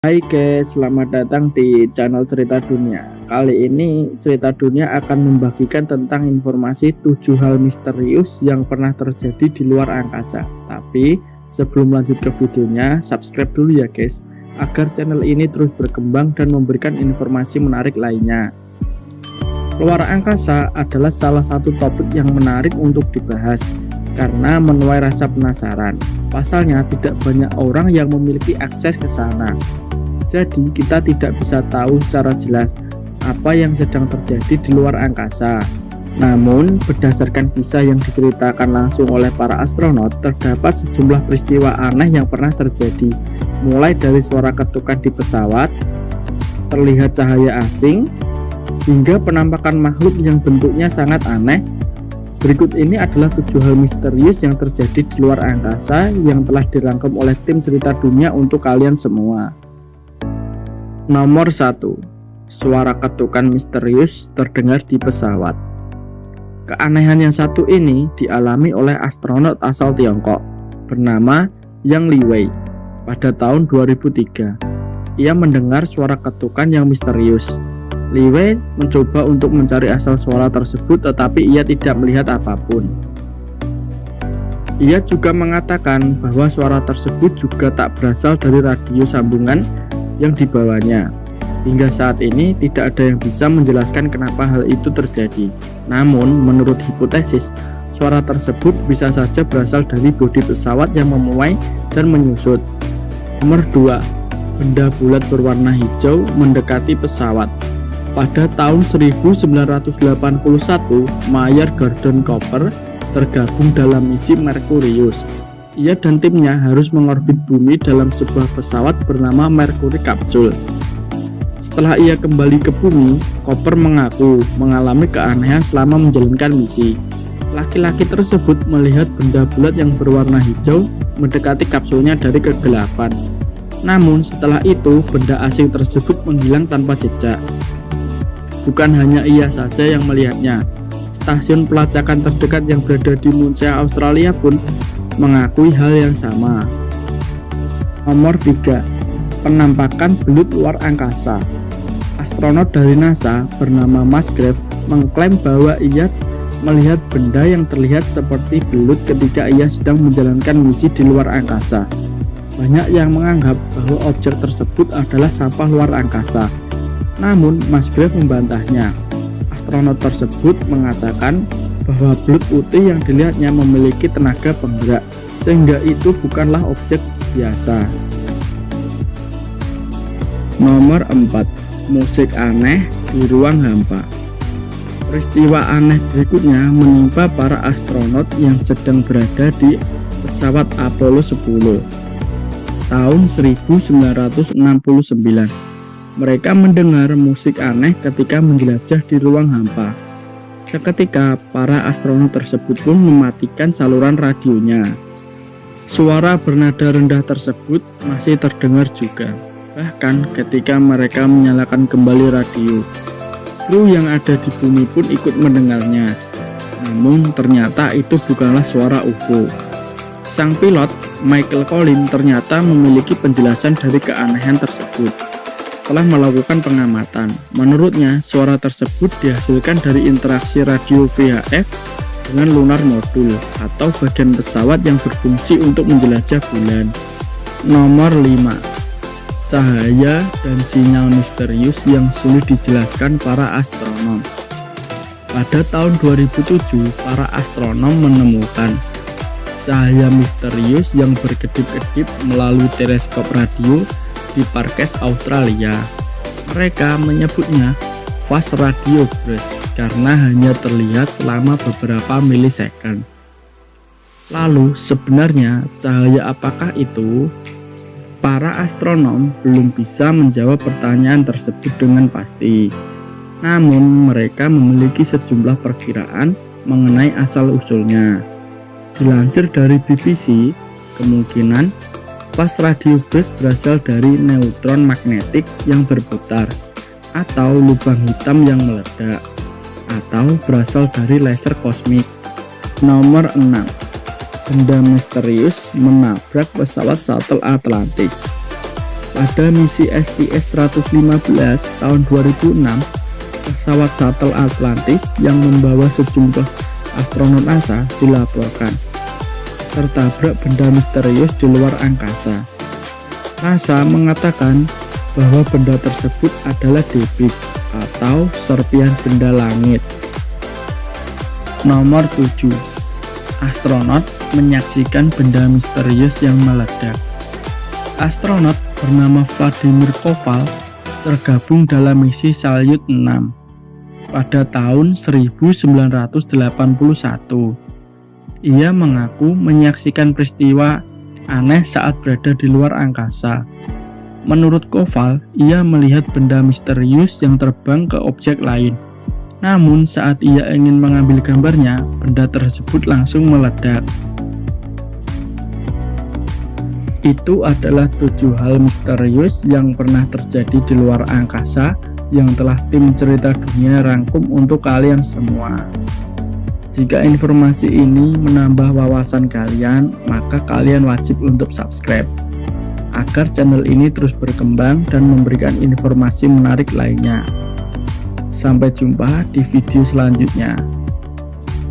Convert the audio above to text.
Hai guys, selamat datang di channel Cerita Dunia. Kali ini Cerita Dunia akan membagikan tentang informasi 7 hal misterius yang pernah terjadi di luar angkasa. Tapi sebelum lanjut ke videonya, subscribe dulu ya guys, agar channel ini terus berkembang dan memberikan informasi menarik lainnya. Luar angkasa adalah salah satu topik yang menarik untuk dibahas karena menuai rasa penasaran. Pasalnya tidak banyak orang yang memiliki akses ke sana. Jadi kita tidak bisa tahu secara jelas apa yang sedang terjadi di luar angkasa. Namun berdasarkan kisah yang diceritakan langsung oleh para astronot, terdapat sejumlah peristiwa aneh yang pernah terjadi. Mulai dari suara ketukan di pesawat, terlihat cahaya asing, hingga penampakan makhluk yang bentuknya sangat aneh. Berikut ini adalah 7 hal misterius yang terjadi di luar angkasa yang telah dirangkum oleh tim Cerita Dunia untuk kalian semua. Nomor 1. Suara ketukan misterius terdengar di pesawat. Keanehan yang satu ini dialami oleh astronot asal Tiongkok bernama Yang Liwei pada tahun 2003. Ia mendengar suara ketukan yang misterius. Liwei mencoba untuk mencari asal suara tersebut, tetapi ia tidak melihat apapun. Ia juga mengatakan bahwa suara tersebut juga tak berasal dari radio sambungan yang dibawanya. Hingga saat ini tidak ada yang bisa menjelaskan kenapa hal itu terjadi. Namun menurut hipotesis, suara tersebut bisa saja berasal dari bodi pesawat yang memuai dan menyusut. Nomor 2. Benda bulat berwarna hijau mendekati pesawat. Pada tahun 1981, Mayer Gordon Cooper tergabung dalam misi Merkurius. Ia dan timnya harus mengorbit bumi dalam sebuah pesawat bernama Mercury Capsule. Setelah ia kembali ke bumi, Cooper mengaku mengalami keanehan selama menjalankan misi. Laki-laki tersebut melihat benda bulat yang berwarna hijau mendekati kapsulnya dari kegelapan. Namun setelah itu, benda asing tersebut menghilang tanpa jejak. Bukan hanya ia saja yang melihatnya. Stasiun pelacakan terdekat yang berada di Muncie, Australia pun mengakui hal yang sama. Nomor 3. Penampakan belut luar angkasa. Astronot dari NASA bernama Musgrave mengklaim bahwa ia melihat benda yang terlihat seperti belut ketika ia sedang menjalankan misi di luar angkasa. Banyak yang menganggap bahwa objek tersebut adalah sampah luar angkasa. Namun Musgrave membantahnya. Astronot tersebut mengatakan bahwa belut putih yang dilihatnya memiliki tenaga penggerak, sehingga itu bukanlah objek biasa. Nomor 4. Musik aneh di ruang hampa. Peristiwa aneh berikutnya menimpa para astronot yang sedang berada di pesawat Apollo 10 tahun 1969. Mereka mendengar musik aneh ketika menjelajah di ruang hampa. Seketika, para astronot tersebut pun mematikan saluran radionya. Suara bernada rendah tersebut masih terdengar juga, bahkan ketika mereka menyalakan kembali radio. Kru yang ada di bumi pun ikut mendengarnya. Namun ternyata itu bukanlah suara UFO. Sang pilot, Michael Collins, ternyata memiliki penjelasan dari keanehan tersebut. Setelah melakukan pengamatan, menurutnya suara tersebut dihasilkan dari interaksi radio VHF dengan lunar modul atau bagian pesawat yang berfungsi untuk menjelajah bulan. Nomor 5. Cahaya dan sinyal misterius yang sulit dijelaskan para astronom. Pada tahun 2007, para astronom menemukan cahaya misterius yang berkedip-kedip melalui teleskop radio di Parkes, Australia. Mereka menyebutnya fast radio burst karena hanya terlihat selama beberapa milisecond. Lalu sebenarnya cahaya apakah itu? Para astronom belum bisa menjawab pertanyaan tersebut dengan pasti. Namun mereka memiliki sejumlah perkiraan mengenai asal-usulnya. Dilansir dari BBC, kemungkinan fast radio burst berasal dari neutron magnetik yang berputar, atau lubang hitam yang meledak, atau berasal dari laser kosmik. Nomor 6. Benda misterius menabrak pesawat shuttle Atlantis. Pada misi STS-115 tahun 2006, pesawat shuttle Atlantis yang membawa sejumlah astronot NASA dilaporkan tertabrak benda misterius di luar angkasa. NASA mengatakan bahwa benda tersebut adalah Debris atau serpihan benda langit. Nomor 7. Astronot menyaksikan benda misterius yang meledak. Astronot bernama Vladimir Koval tergabung dalam misi Salyut 6 pada tahun 1981. Ia mengaku menyaksikan peristiwa aneh saat berada di luar angkasa. Menurut Koval, ia melihat benda misterius yang terbang ke objek lain. Namun saat ia ingin mengambil gambarnya, benda tersebut langsung meledak. Itu adalah 7 hal misterius yang pernah terjadi di luar angkasa yang telah tim cerita dunia rangkum untuk kalian semua. Jika informasi ini menambah wawasan kalian, maka kalian wajib untuk subscribe agar channel ini terus berkembang dan memberikan informasi menarik lainnya. Sampai jumpa di video selanjutnya.